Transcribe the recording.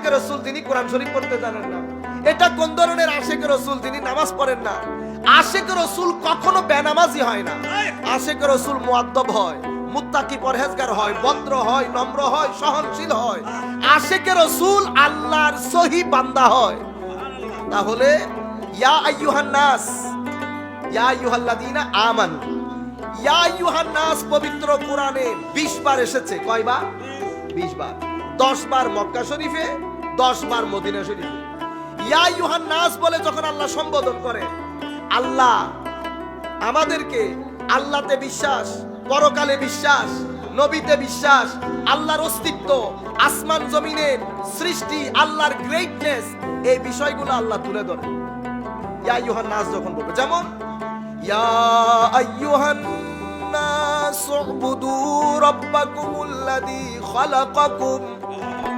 আশিকে রাসূল যিনি কোরআন শরীফ পড়তে জানেন না। এটা কোন ধরনের আশিকে রাসূল যিনি নামাজ পড়েন না। আশিকে রাসূল কখনো বেনামাজি হয় না। আশিকে রাসূল মুআদ্দব হয়, মুত্তাকি পরহেজগার হয়, ভদ্র হয়, নম্র হয়, সহনশীল হয়। আশিকে রাসূল আল্লাহর সহি বান্দা হয়। তাহলে ইয়া আইয়ুহান নাস, ইয়া আইয়ুহাল্লাযীনা আমানু, ইয়া আইয়ুহান নাস পবিত্র কোরআনে 20 বার এসেছে। কয়বার? 20 বার। 10 বার মক্কা শরীফে, 10 বার মদিনা শরীফে। ইয়া আইয়ুহান নাস বলে যখন আল্লাহ সম্বোধন করে, আল্লাহ আমাদেরকে আল্লাহতে বিশ্বাস, পরকালে বিশ্বাস, নবীতে বিশ্বাস, আল্লাহর অস্তিত্ব, আসমান জমিনের সৃষ্টি, আল্লাহর গ্রেটনেস, এই বিষয়গুলো আল্লাহ তুলে ধরে ইয়া আইয়ুহান নাস যখন বলবে। যেমন ইয়া আইয়ুহান নাস উবুদু রাব্বাকুমুল্লাযী খালাকাকুম